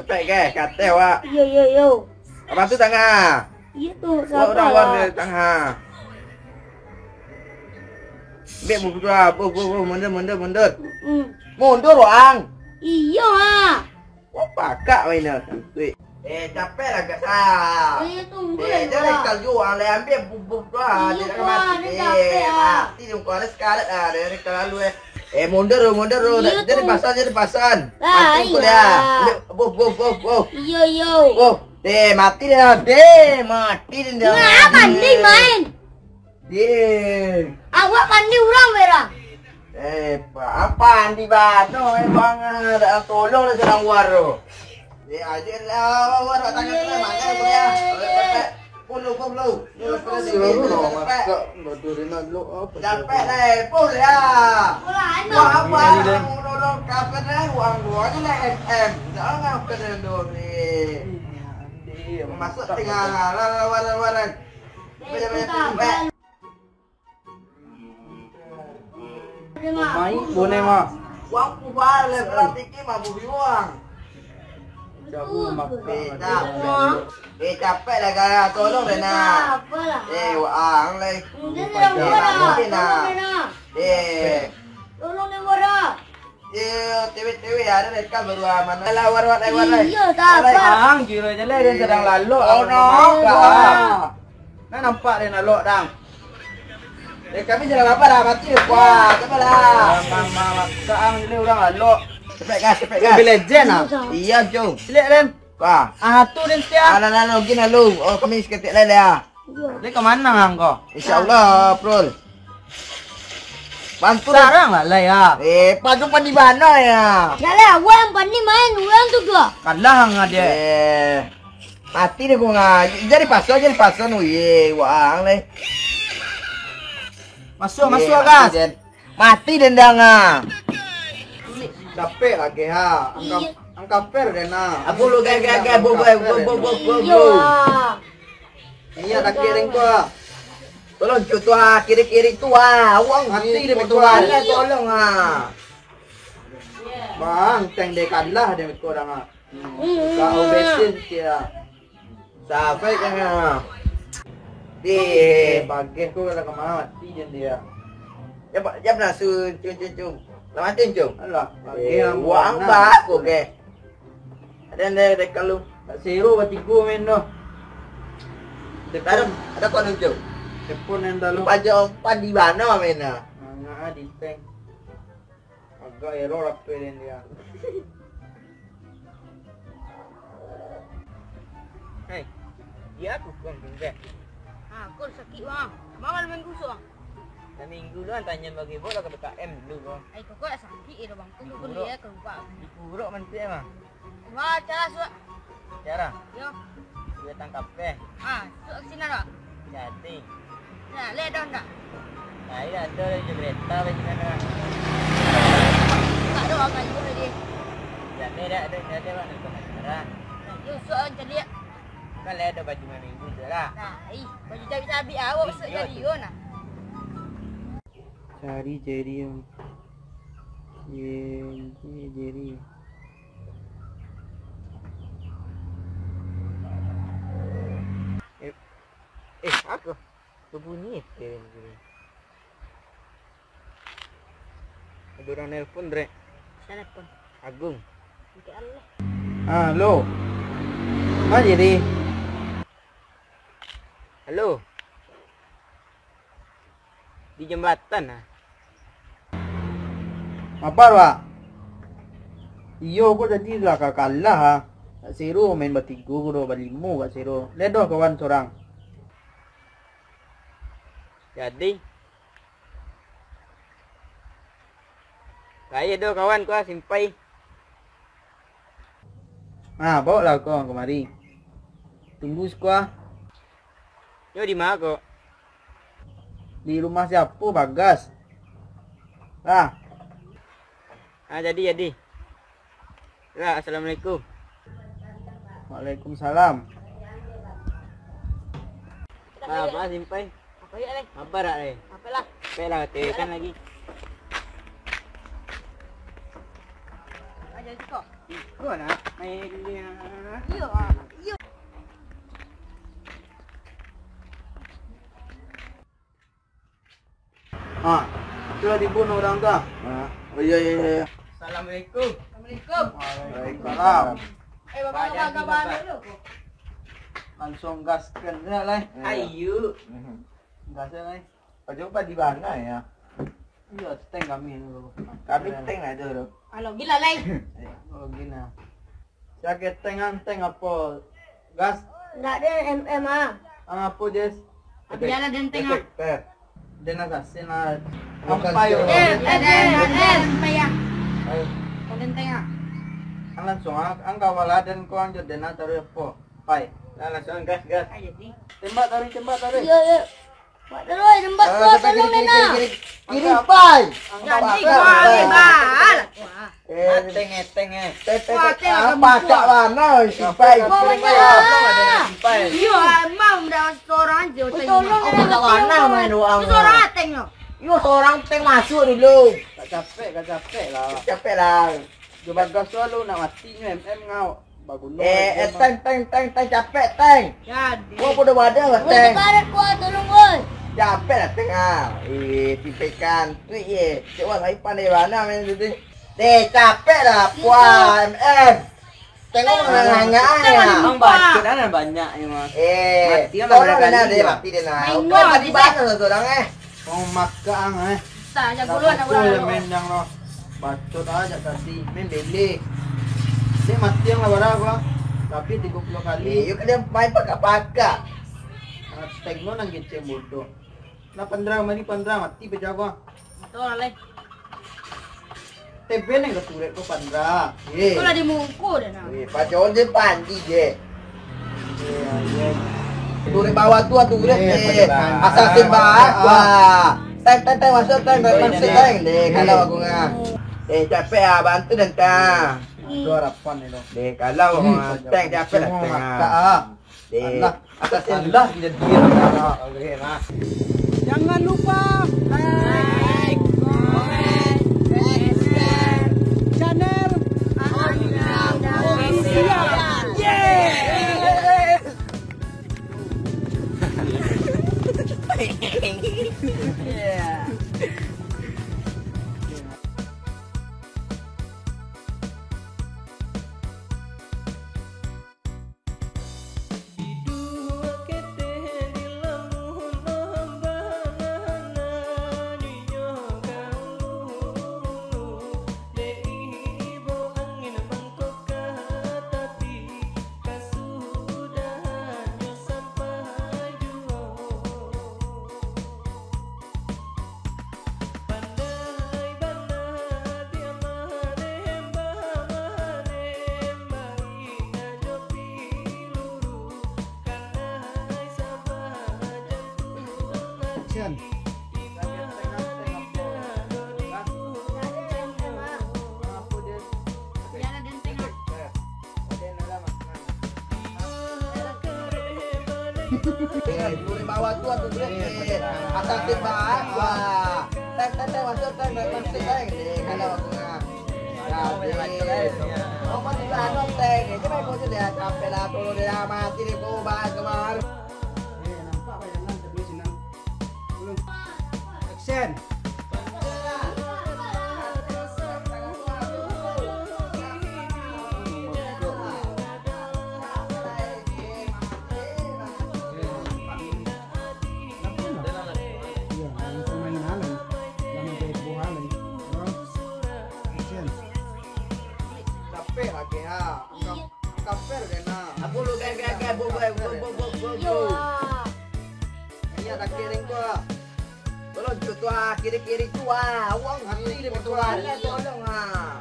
Cepet ke? Kata awak. Yo. Abang tu tengah. Iya tuh, Awak siapa orang luar lah? dia tengah. Bek buku dua, mundur. Mundur orang. Iya ah. Kau pakak mainnya. Capek lah kat saya. Tunggu Jangan kalau orang lain ambil bubuk tu lah. Iya, Dia Wak, mati. dia capek, ah. Mati dia kau ada sekarat lah. Dia kalau mundur. Iya, Jadi tuh. pasan. Ah, Mati kau iya. dia. Buf. Yo. Mati dia. Mati dia. Nah, pandai main. Awak pandai orang merah. Apa di bano bang ada tolong lah sedang waro. Aja lah waro tanya tu mana boleh. Puluh. Dapat lah pul ya. Apa tolong kapan uang gua ni lah FM. Jangan kena dulu ni. Masuk tengah lah waran. Banyak. Mai boleh mak. Uang kubal le berarti ke mabu uang. Jabu makan. Capek lah kaya tolong deh nak. Apalah. Uang le. Tolong dia warah. TV ada dekat baru aman. Lah war. Iya, tak apa. Ang kira je lah dia sedang lalu. Oh no. Nah nampak dia nak lok dang. Kami jalan apa dah mati kuat. Coba lah. Mama kaang ni orang lalu. Cepet gas. Mobile Legend ah. Iya jom. Silik den. Wah. Tu den setia. Ala gini lu. Oh kami seketik lele ya. Dia ke mana hang kau? Insyaallah, Prul. Bantu Sekarang lah ya. padu di mana ya? Yalah, awak yang pandai main, orang tu ke? Kalah hang dia. Mati deh gua. Jadi pasal wang le. Masuk gas. Mati dendang ah. Capek lagi ha. Angka per den nah. Aku lu gak bo. Iya. Iya tak kiring gua. Tolong cutua kiri tua. Uang mati deh betulan. Tolong ah. Bang, teng de kalah dia korang ah. Kau besin dia. Sampai kan ah. Bagian ku kalau kemana mati dia. Jap nak cum. Lamatin cum. Alah, Uang bak ko ke. Ada kalau tak seru batiku men no. ada kau cum. Telepon yang dalu. Pajak umpan di mana mena? Nga di tank. Agak error apa dia. Hei, dia aku bukan bengkak. Aku sakit bang. Mama main kusuk bang. Dah minggu dulu tanya bagi bola ke BKM dulu bang. Kau nak sakit itu bang. Kau boleh ya kau buat. Dikuruk nanti emang. Wah, cara suat. Cara? Yo. Dia tangkap Suat sini nak. Jadi. Nah, lihat dah nak. Nah, ini ada je kereta macam mana? Tak ada orang juga dia. Jadi ada bang nak kamera. Yo, suat macam lihat. Kan ada baju minggu je lah. Nah, baju cabi-cabi awak besok jadi yo nah. Cari jadi yang jadi. Aku berbunyi ni. Ada orang nelpon Dre. Telepon. Agung. Untuk Allah. Halo. Mana jadi? Halo. Di jembatan ah. Apa Pak? Iyo ko jadi lah kalah ha. Tak seru main bertiga ko berlima kat seru. Ledoh kawan seorang. Jadi saya ada kawan ku simpai. Bawa lah kau kemari. Tunggu sekolah. Yo di mana kok? Di rumah siapa Bagas? Jadi. Ya, assalamualaikum. Waalaikumsalam. Apa simpai? Apa ya leh? Apa rak le? Apalah. Pelah tekan lagi. Let's go. Gua nak mainnya. Iyo. Iyo. Ah, sudah dibunuh orang tu. Oh iya. Assalamualaikum. Assalamualaikum. Waalaikumsalam. Bapak kabar dulu. Langsung gaskan dia lah. Ayo. Gas lah. Kau jumpa di mana ya? Iya, tank kami dulu. Kami tank aja dulu. Halo, gila lai. Oh gini. Sakit tank apa? Gas. Enggak ada MM ah. Apa Jess? Tapi jalan dan tengah. Dena gasin na. Bukan Ampayo. siya. Paya. Ayo. Dan tengah. Ang langsung ang kawaladan ko ang dena taruh po. Pai. Langsung gas. Ayo di. Tembak taruh. Iya, iya. Pak terus jembat gua tolong Nena. Kiri pai. Jadi gua bal. Eteng. Apa cak mana si pai? Iya, emang udah seorang aja. Tolong Apa mana main uang? seorang atengnya. Yo seorang tank masuk dulu. Tak capek lah. Capek lah. Coba gas selalu nak mati MM ngau. Bagus. Tank capek tank. Jadi. Gua udah wadah tank. Barat gua tolong gua. Capek lah tengah. Tipekan tu ye. Coba saya pandai mana main tu. Capek lah puan MM. Tengok nganga ya. Ang bacot ana banyak ni mas. Mati orang tolong berapa dia kali dia ya? mati dia nak. Main Kau gua, mati bisa. banyak orang Mau makan Tak jago lu anak gua. main yang lo. Bacot aja tadi. Main beli. Dia mati yang lah gua. Tapi 30 kali. Yuk dia main pakai. Tank lo nang gece bodoh. Na 15 mati pejago. Tolong lai. TB nang keturek ko 15. Kau lah dimungku dah nak. Pajon dia pandi je. Iya. Turun bawah tu turun Pajon. asal tembak. Wah. Tank masuk tank masuk tank deh kalau aku ngah. Capek ah bantu dan ta. Itu harapan ni lo. Deh kalau tank capek lah tengah. Deh Allah. atas Allah jadi dia. Oke mas. Jangan lupa Like, comment, share, channel official. action. Turun bawah tu atau turun atas tembak. Wah. Tank masuk tank masuk tank deh kalau aku ngah. Oh masih ada tank. Coba kau lihat sampai lah turun dia mati dia kau bahas kemar. Action. Capek lagi ha. Capek kena. Aku lu kayak bo. Iya tak kiring gua. Tolong tua kiri tua. Uang hati dia betulan tolong ah.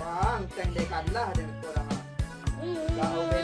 Bang, teng dekan lah dengan korang. Kau